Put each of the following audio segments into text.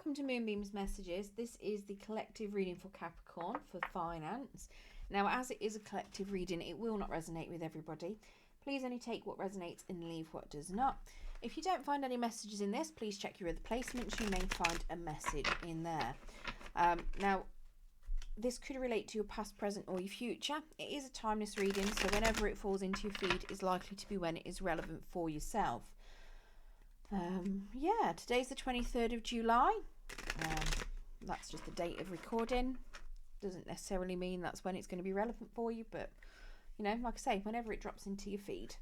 welcome to Moonbeam's Messages. This is the collective reading for Capricorn for finance. Now, as it is a collective reading, it will not resonate with everybody. Please only take what resonates and leave what does not. If you don't find any messages in this, please check your other placements. You may find a message in there. Now, this could relate to your past, present, or your future. It is a timeless reading, so whenever it falls into your feed is likely to be when it is relevant for yourself. Yeah, today's the 23rd of July. That's just the date of recording. Doesn't necessarily mean that's when it's going to be relevant for you, but you know, like I say, whenever it drops into your feed.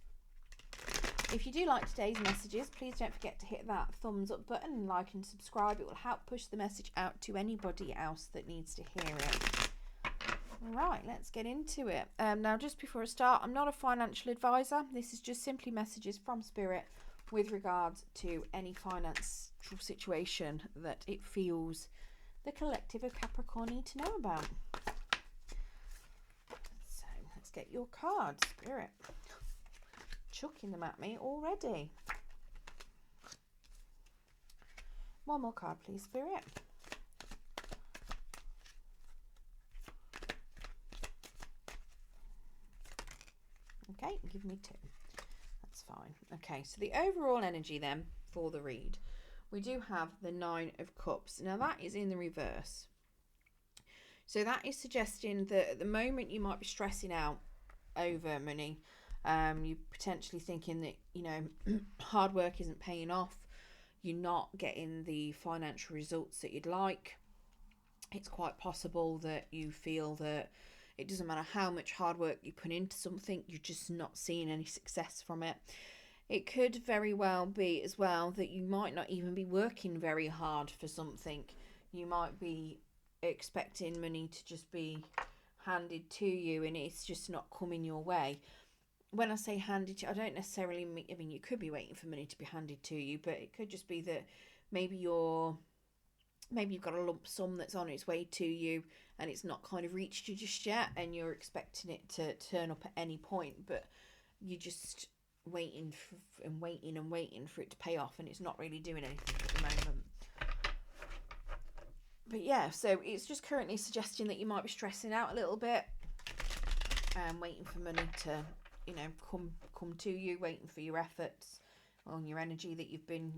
If you do like today's messages, please don't forget to hit that thumbs up button, like and subscribe. It will help push the message out to anybody else that needs to hear it. Right, let's get into it. Now, just before I start, I'm not a financial advisor. This is just simply messages from Spirit with regards to any financial situation that it feels the collective of Capricorn need to know about. So let's get your cards, Spirit. Chucking them at me already. One more card, please, Spirit. Okay, give me two. That's fine. Okay, so the overall energy then for the read. We do have the Nine of Cups. Now that is in the reverse. So that is suggesting that at the moment you might be stressing out over money. You're potentially thinking that, you know, hard work isn't paying off. You're not getting the financial results that you'd like. It's quite possible that you feel that it doesn't matter how much hard work you put into something, you're just not seeing any success from it. It could very well be as well that you might not even be working very hard for something. You might be expecting money to just be handed to you and it's just not coming your way. When I say handed to you, I don't necessarily mean, I mean, you could be waiting for money to be handed to you, but it could just be that maybe you've got a lump sum that's on its way to you and it's not kind of reached you just yet and you're expecting it to turn up at any point, but you're just waiting for it to pay off and it's not really doing anything at the moment. But yeah, so it's just currently suggesting that you might be stressing out a little bit and waiting for money to, you know, come to you, waiting for your efforts on your energy that you've been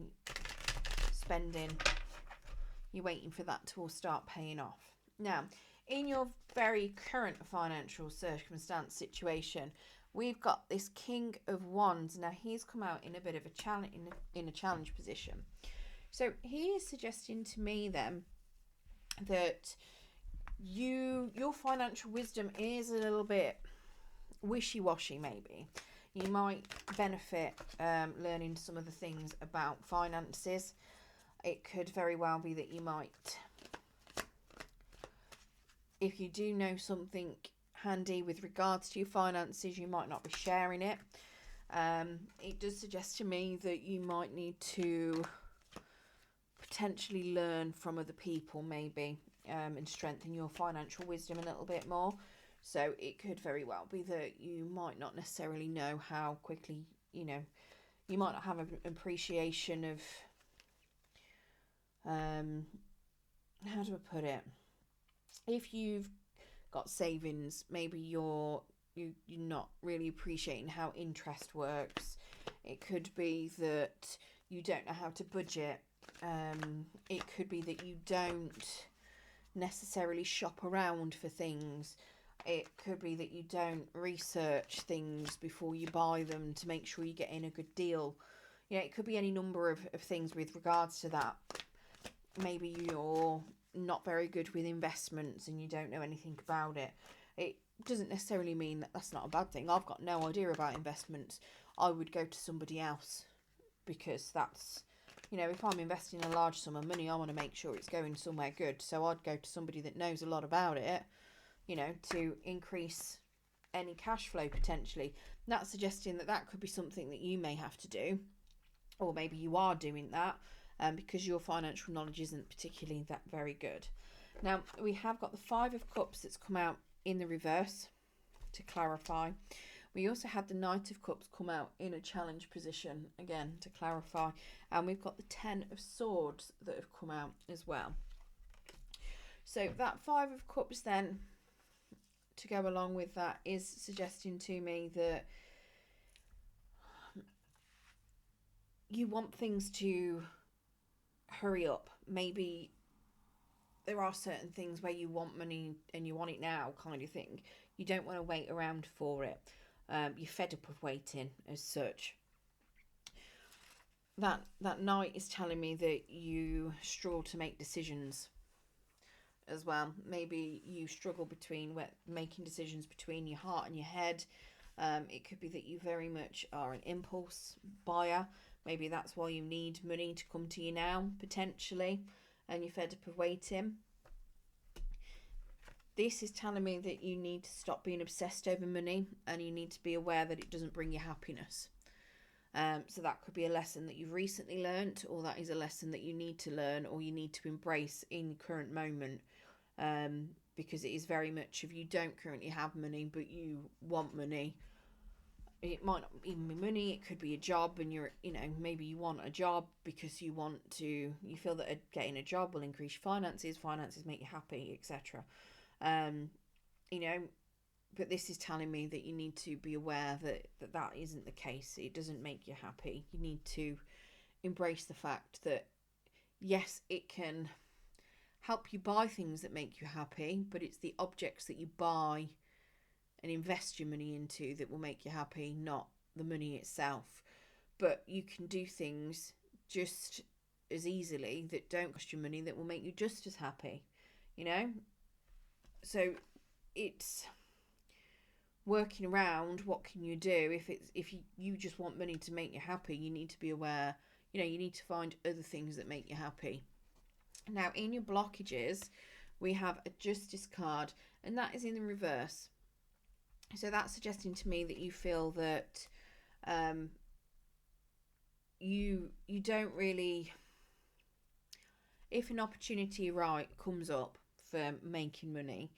spending. You're waiting for that to all start paying off. Now, in your very current financial circumstance situation, we've got this King of Wands. Now, he's come out in a bit of a challenge, in a challenge position. So he is suggesting to me then that your financial wisdom is a little bit wishy-washy. Maybe you might benefit learning some of the things about finances. It could very well be that you might, if you do know something handy with regards to your finances, you might not be sharing it. It does suggest to me that you might need to potentially learn from other people maybe, and strengthen your financial wisdom a little bit more. So it could very well be that you might not necessarily know how quickly, you know, you might not have an appreciation of, how do I put it? If you've got savings, maybe you're not really appreciating how interest works. It could be that you don't know how to budget. It could be that you don't necessarily shop around for things. It could be that you don't research things before you buy them to make sure you're getting a good deal. You know, it could be any number of things with regards to that. Maybe you're not very good with investments and you don't know anything about it. It doesn't necessarily mean that that's not a bad thing. I've got no idea about investments. I would go to somebody else because that's, you know, if I'm investing a large sum of money, I want to make sure it's going somewhere good. So I'd go to somebody that knows a lot about it, you know, to increase any cash flow potentially. That's suggesting that that could be something that you may have to do, or maybe you are doing that because your financial knowledge isn't particularly that very good. Now, we have got the Five of Cups that's come out in the reverse to clarify. We also had the Knight of Cups come out in a challenge position, again, to clarify. And we've got the Ten of Swords that have come out as well. So that Five of Cups then, to go along with that, is suggesting to me that you want things to hurry up. Maybe there are certain things where you want money and you want it now, kind of thing. You don't want to wait around for it. You're fed up of waiting as such. That Knight is telling me that you struggle to make decisions as well. Maybe you struggle between making decisions between your heart and your head. It could be that you very much are an impulse buyer. Maybe that's why you need money to come to you now, potentially, and you're fed up of waiting. This is telling me that you need to stop being obsessed over money, and you need to be aware that it doesn't bring you happiness. So that could be a lesson that you've recently learnt, or that is a lesson that you need to learn, or you need to embrace in the current moment. Because it is very much, if you don't currently have money but you want money, it might not even be money, it could be a job, and maybe you want a job because you feel that getting a job will increase your finances make you happy, etc. But this is telling me that you need to be aware that isn't the case. It doesn't make you happy. You need to embrace the fact that, yes, it can help you buy things that make you happy, but it's the objects that you buy and invest your money into that will make you happy, not the money itself. But you can do things just as easily that don't cost you money that will make you just as happy, So it's working around what can you do. If you just want money to make you happy, you need to be aware, you need to find other things that make you happy. Now, in your blockages, we have a Justice card, and that is in the reverse. So that's suggesting to me that you feel that you don't really, if an opportunity comes up for making money,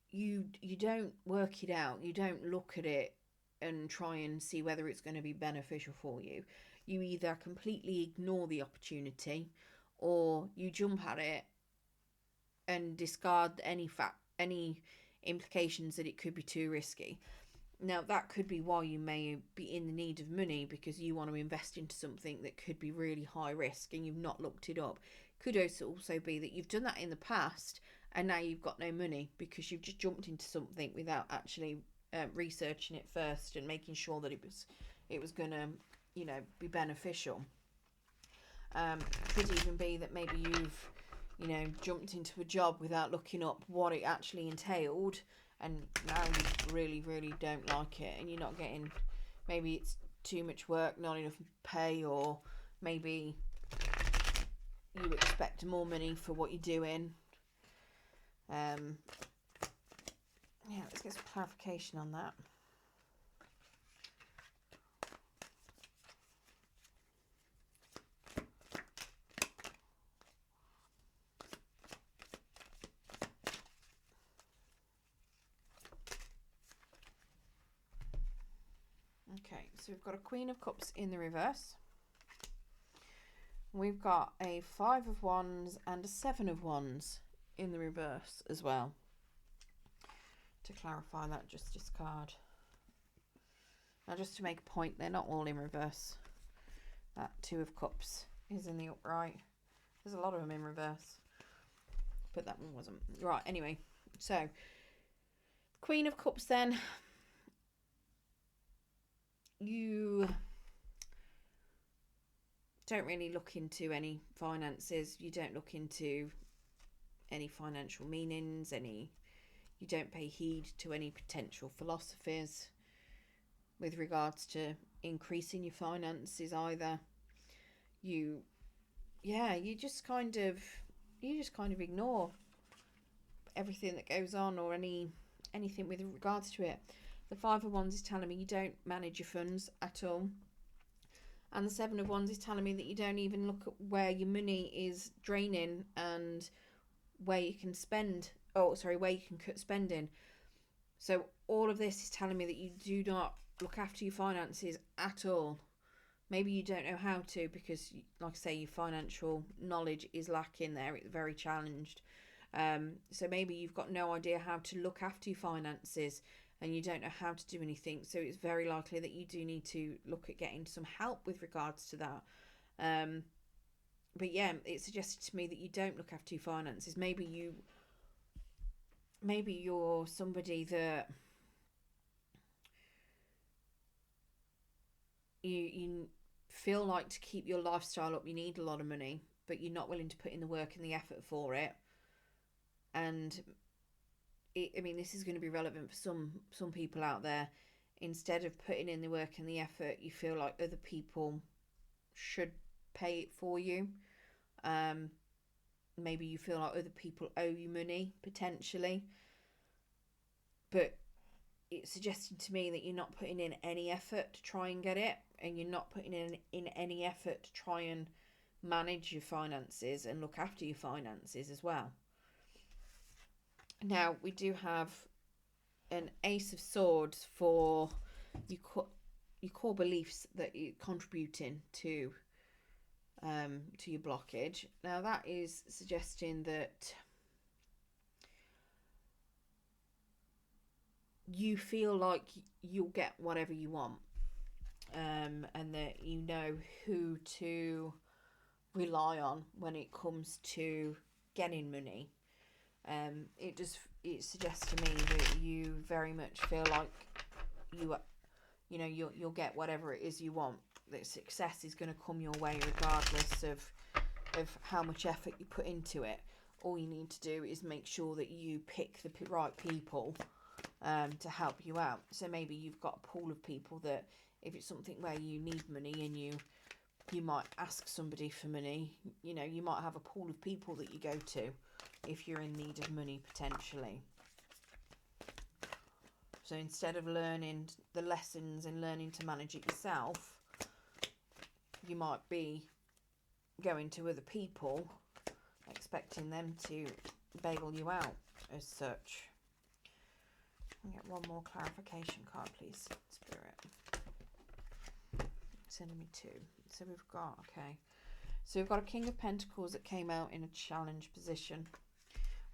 you don't work it out. You don't look at it and try and see whether it's going to be beneficial for you. You either completely ignore the opportunity, or you jump at it and discard any implications that it could be too risky. Now, that could be why you may be in the need of money, because you want to invest into something that could be really high risk and you've not looked it up. Could also be that you've done that in the past and now you've got no money because you've just jumped into something without actually researching it first and making sure that it was going to be beneficial. Could even be that maybe you've jumped into a job without looking up what it actually entailed, and now you really, really don't like it, and you're not getting, maybe it's too much work, not enough pay, or maybe you expect more money for what you're doing. Let's get some clarification on that. Okay, so we've got a Queen of Cups in the reverse. We've got a Five of Wands and a Seven of Wands in the reverse as well. To clarify that Justice card. Now, just to make a point, they're not all in reverse. That Two of Cups is in the upright. There's a lot of them in reverse, but that one wasn't. Right, anyway, so Queen of Cups then. You don't really look into any finances. You don't look into any financial meanings, you don't pay heed to any potential philosophies with regards to increasing your finances either. You just kind of ignore everything that goes on, or anything with regards to it. The Five of Wands is telling me you don't manage your funds at all. And the Seven of Wands is telling me that you don't even look at where your money is draining and where you can cut spending. So all of this is telling me that you do not look after your finances at all. Maybe you don't know how to, because, like I say, your financial knowledge is lacking there. It's very challenged. So maybe you've got no idea how to look after your finances, and you don't know how to do anything. So it's very likely that you do need to look at getting some help with regards to that. But yeah, it suggested to me that you don't look after your finances. Maybe you're somebody that you feel like, to keep your lifestyle up, you need a lot of money, but you're not willing to put in the work and the effort for it. And this is going to be relevant for some people out there. Instead of putting in the work and the effort, you feel like other people should pay it for you. Maybe you feel like other people owe you money, potentially. But it suggested to me that you're not putting in any effort to try and get it, and you're not putting in any effort to try and manage your finances and look after your finances as well. Now, we do have an Ace of Swords for your core beliefs that you're contributing to your blockage. Now, that is suggesting that you feel like you'll get whatever you want, and that you know who to rely on when it comes to getting money. It suggests to me that you very much feel like you'll get whatever it is you want. That success is going to come your way regardless of how much effort you put into it. All you need to do is make sure that you pick the right people to help you out. So maybe you've got a pool of people that, if it's something where you need money and you might ask somebody for money, you might have a pool of people that you go to if you're in need of money, potentially. So instead of learning the lessons and learning to manage it yourself, you might be going to other people, expecting them to bail you out as such. Can I get one more clarification card, please, Spirit? Sending me two. So we've got a King of Pentacles that came out in a challenge position.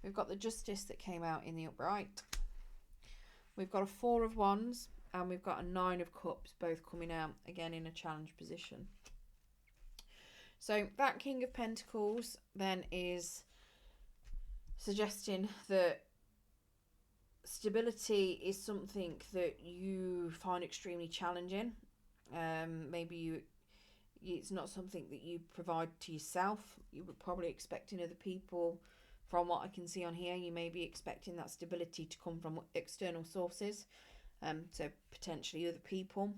We've got the Justice that came out in the upright. We've got a Four of Wands, and we've got a Nine of Cups, both coming out again in a challenge position. So that King of Pentacles then is suggesting that stability is something that you find extremely challenging. Maybe it's not something that you provide to yourself. You were probably expecting other people. From what I can see on here, you may be expecting that stability to come from external sources, so potentially other people.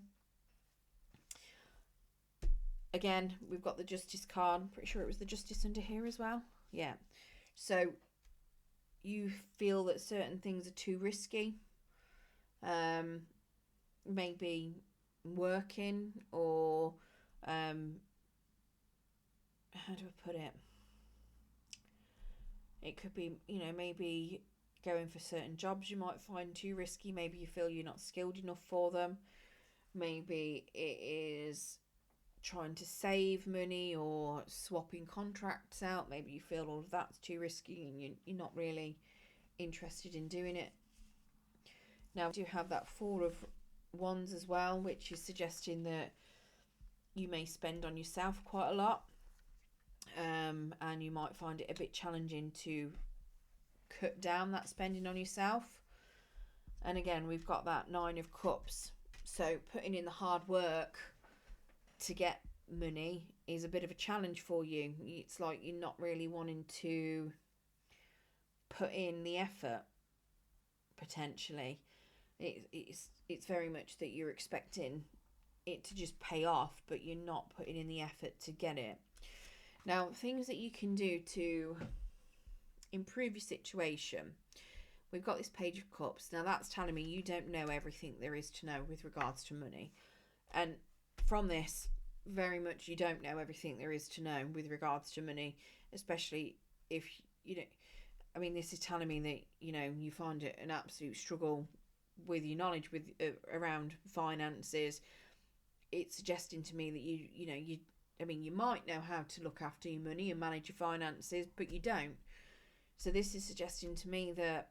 Again, we've got the Justice card. I'm pretty sure it was the Justice under here as well. Yeah. So you feel that certain things are too risky. Maybe working, or how do I put it? It could be, maybe going for certain jobs you might find too risky. Maybe you feel you're not skilled enough for them. Maybe it is trying to save money or swapping contracts out. Maybe you feel all of that's too risky and you're not really interested in doing it. Now, we do have that Four of Wands as well, which is suggesting that you may spend on yourself quite a lot. And you might find it a bit challenging to cut down that spending on yourself. And again, we've got that Nine of Cups. So putting in the hard work to get money is a bit of a challenge for you. It's like you're not really wanting to put in the effort, potentially. It's very much that you're expecting it to just pay off, but you're not putting in the effort to get it. Now, things that you can do to improve your situation. We've got this Page of Cups. Now, that's telling me you don't know everything there is to know with regards to money. And from this, very much you don't know everything there is to know with regards to money, especially if, this is telling me that, you find it an absolute struggle with your knowledge with around finances, it's suggesting to me that you might know how to look after your money and manage your finances, but you don't. So this is suggesting to me that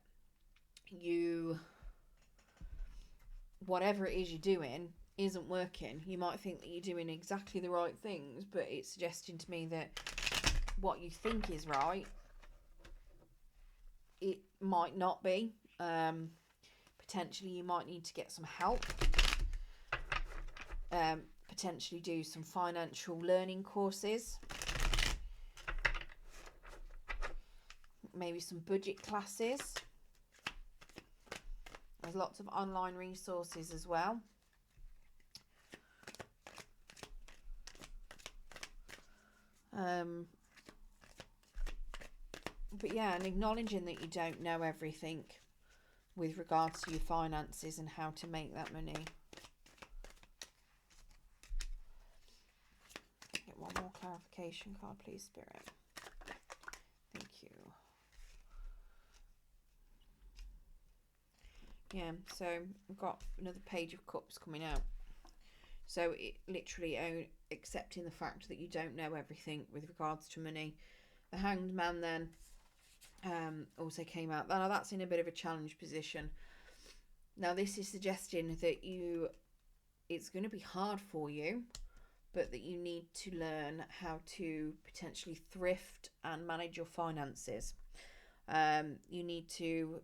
whatever it is you're doing isn't working. You might think that you're doing exactly the right things, but it's suggesting to me that what you think is right, it might not be. Potentially you might need to get some help. Potentially do some financial learning courses. Maybe some budget classes. There's lots of online resources as well. But yeah, and acknowledging that you don't know everything with regards to your finances and how to make that money. Get one more clarification card, please, Spirit. Thank you. Yeah, so we've got another Page of Cups coming out. So it literally accepting the fact that you don't know everything with regards to money. The Hanged Man then also came out. Now that's in a bit of a challenge position. Now this is suggesting that it's going to be hard for you, but that you need to learn how to potentially thrift and manage your finances. You need to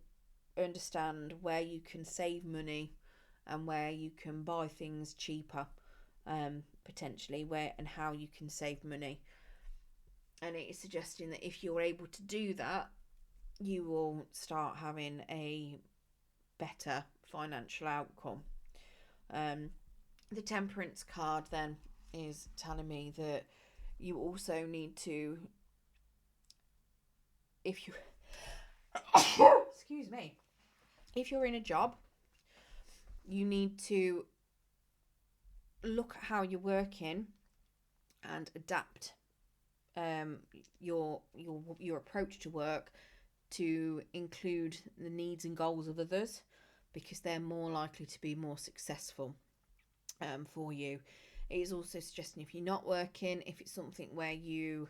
understand where you can save money and where you can buy things cheaper, potentially, where and how you can save money. And it is suggesting that if you're able to do that, you will start having a better financial outcome. The Temperance card then is telling me that you also need to, if you excuse me, if you're in a job, you need to look at how you're working and adapt your approach to work to include the needs and goals of others, because they're more likely to be more successful for you. It is also suggesting if you're not working, if it's something where you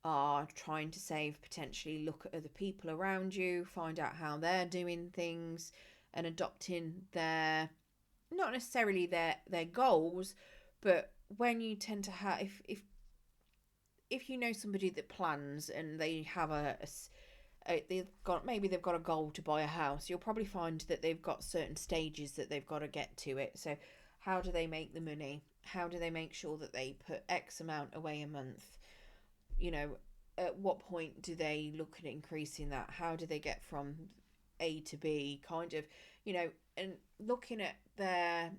are trying to save, potentially look at other people around you, find out how they're doing things, and adopting their, not necessarily their goals, but when you tend to have, if you know somebody that plans and they have they've got a goal to buy a house, you'll probably find that they've got certain stages that they've got to get to it. So how do they make the money? How do they make sure that they put X amount away a month? At what point do they look at increasing that? How do they get from A to B, kind of, and looking at their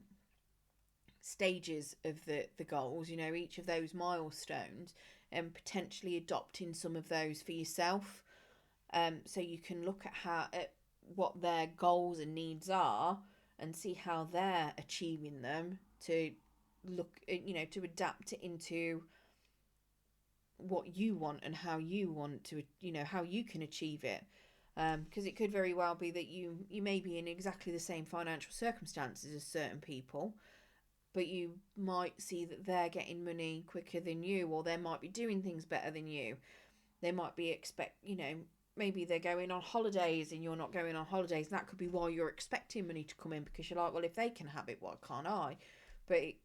stages of the goals, each of those milestones, and potentially adopting some of those for yourself. So you can look at what their goals and needs are and see how they're achieving them, to look, to adapt it into what you want and how you want to, how you can achieve it. Because it could very well be that you may be in exactly the same financial circumstances as certain people, but you might see that they're getting money quicker than you, or they might be doing things better than you. They might be maybe they're going on holidays and you're not going on holidays, and that could be why you're expecting money to come in, because you're like, well, if they can have it, why can't I? But it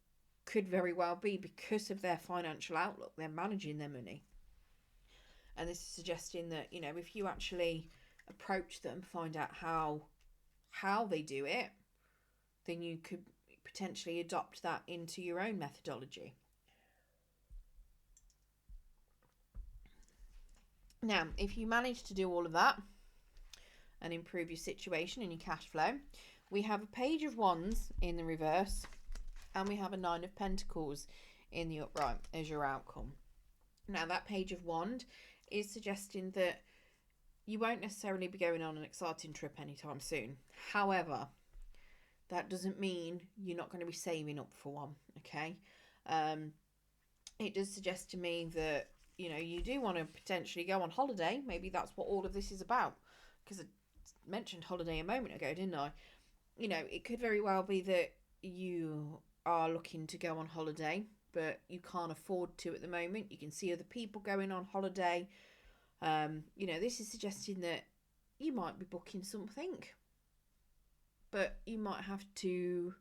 could very well be because of their financial outlook, they're managing their money. And this is suggesting that, if you actually approach them, find out how they do it, then you could potentially adopt that into your own methodology. Now, if you manage to do all of that and improve your situation and your cash flow, we have a Page of Wands in the reverse, and we have a Nine of Pentacles in the upright as your outcome. Now, that Page of Wand is suggesting that you won't necessarily be going on an exciting trip anytime soon. However, that doesn't mean you're not going to be saving up for one, okay? It does suggest to me that, you do want to potentially go on holiday. Maybe that's what all of this is about, because I mentioned holiday a moment ago, didn't I? you know, it could very well be that you are looking to go on holiday, but you can't afford to at the moment. You can see other people going on holiday. You know, this is suggesting that you might be booking something, but you might have to,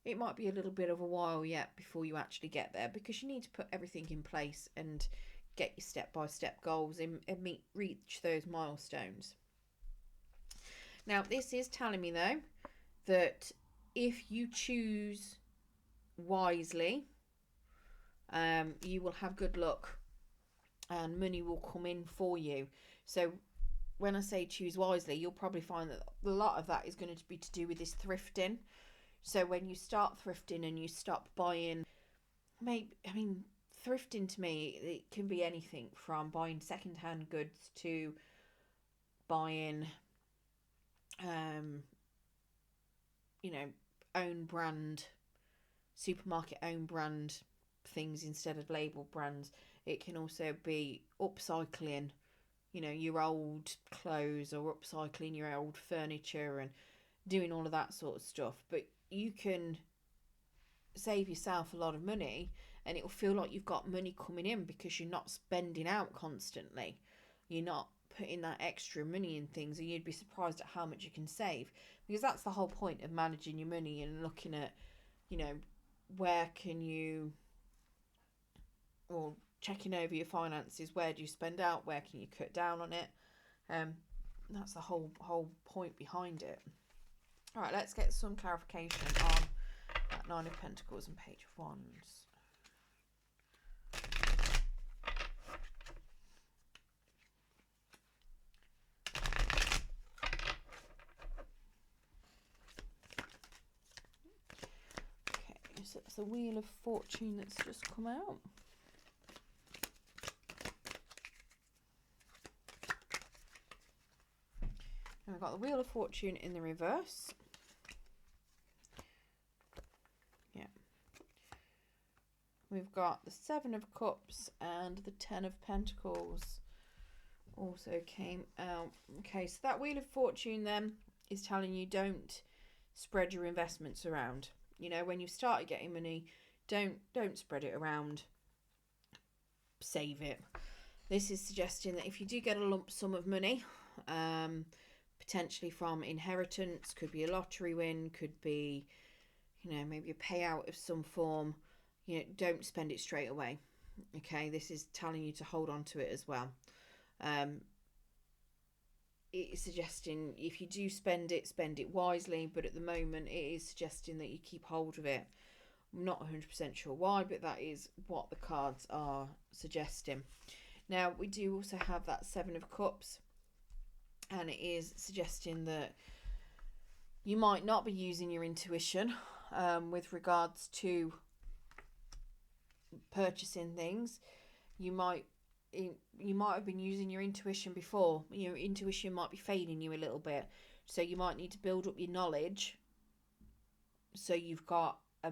it might be a little bit of a while yet before you actually get there, because you need to put everything in place and get your step-by-step goals and reach those milestones. Now, this is telling me, though, that if you choose wisely, you will have good luck and money will come in for you. So when I say choose wisely, you'll probably find that a lot of that is going to be to do with this thrifting. So when you start thrifting and you stop buying, thrifting to me, it can be anything from buying second-hand goods to buying, own brand, supermarket own brand things instead of label brands. It can also be upcycling, your old clothes, or upcycling your old furniture and doing all of that sort of stuff. But you can save yourself a lot of money and it will feel like you've got money coming in because you're not spending out constantly. You're not putting that extra money in things, and you'd be surprised at how much you can save, because that's the whole point of managing your money and looking at, where can you, or checking over your finances, where do you spend out, where can you cut down on it. That's the whole point behind it. All right, let's get some clarification on that Nine of Pentacles and Page of Wands. Okay, so it's the Wheel of Fortune that's just come out. And we've got the Wheel of Fortune in the reverse. Yeah. We've got the Seven of Cups and the Ten of Pentacles also came out. Okay, so that Wheel of Fortune then is telling you don't spread your investments around. When you've started getting money, don't spread it around. Save it. This is suggesting that if you do get a lump sum of money, potentially from inheritance, could be a lottery win, could be, maybe a payout of some form, don't spend it straight away. Okay, this is telling you to hold on to it as well. It's suggesting if you do spend it wisely, but at the moment it is suggesting that you keep hold of it. I'm not 100% sure why, but that is what the cards are suggesting. Now, we do also have that Seven of Cups, and it is suggesting that you might not be using your intuition with regards to purchasing things. You might have been using your intuition before. Your intuition might be failing you a little bit, so you might need to build up your knowledge so you've got a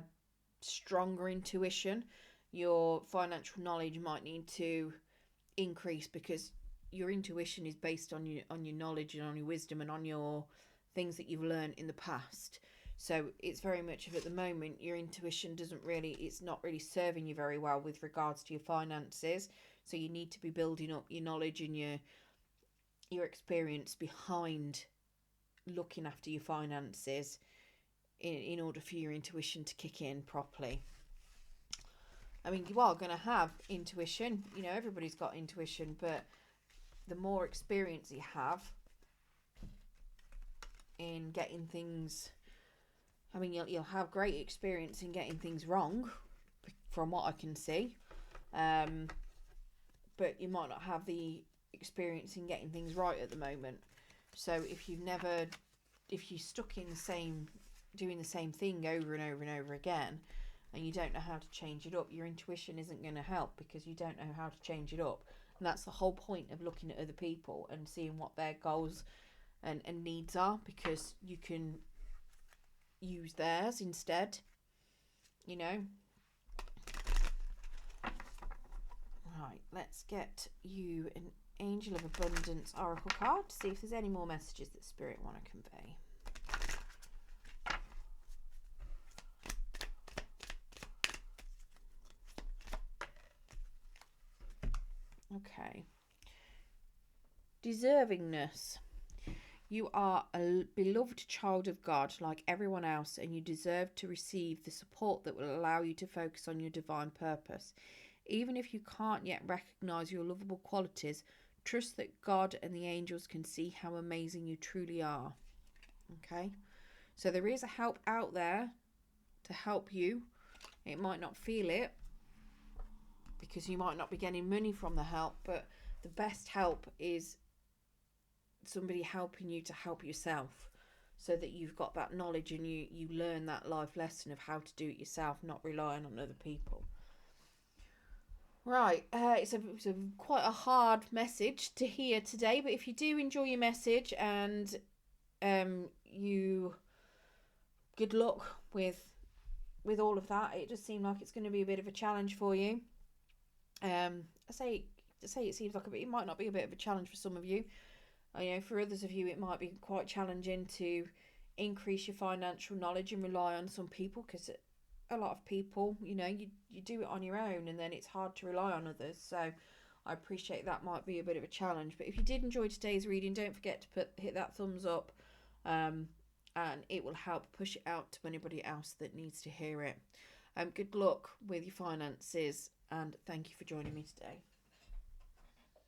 stronger intuition. Your financial knowledge might need to increase, because your intuition is based on your knowledge and on your wisdom and on your things that you've learned in the past. So it's very much of, at the moment, your intuition it's not really serving you very well with regards to your finances. So you need to be building up your knowledge and your experience behind looking after your finances in order for your intuition to kick in properly. You are going to have intuition. Everybody's got intuition, but the more experience you have in getting things, you'll have great experience in getting things wrong, from what I can see. But you might not have the experience in getting things right at the moment. So if you're stuck in doing the same thing over and over and over again, and you don't know how to change it up, your intuition isn't going to help, because you don't know how to change it up. And that's the whole point of looking at other people and seeing what their goals and needs are, because you can use theirs instead. Right, let's get you an Angel of Abundance Oracle card to see if there's any more messages that Spirit want to convey. Okay. Deservingness. You are a beloved child of God like everyone else, and you deserve to receive the support that will allow you to focus on your divine purpose. Even if you can't yet recognize your lovable qualities, trust that God and the angels can see how amazing you truly are. Okay? So there is a help out there to help you. It might not feel it because you might not be getting money from the help, but the best help is somebody helping you to help yourself, so that you've got that knowledge and you learn that life lesson of how to do it yourself, not relying on other people. Right, it's a quite a hard message to hear today, but if you do enjoy your message and you good luck with all of that. It does seem like it's going to be a bit of a challenge for you. I say it seems like it might not be a bit of a challenge for some of you. For others of you, it might be quite challenging to increase your financial knowledge and rely on some people, because a lot of people, you do it on your own, and then it's hard to rely on others. So I appreciate that might be a bit of a challenge. But if you did enjoy today's reading, don't forget to hit that thumbs up, and it will help push it out to anybody else that needs to hear it. Good luck with your finances, and thank you for joining me today.